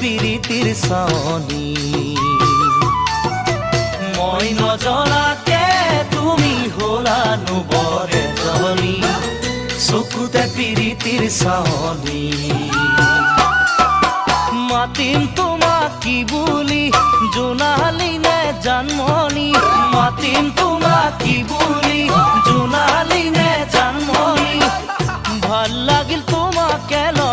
পিৰিতিৰ চাৱনি মই নজনাকে তুমি হলানো বৰ এজনী চকুতে পিৰিতিৰ চাৱনি মাতিম তোমাক কি বুলি জোনালী নে জানমণি মাতিম তোমাক কি বুলি জোনালী নে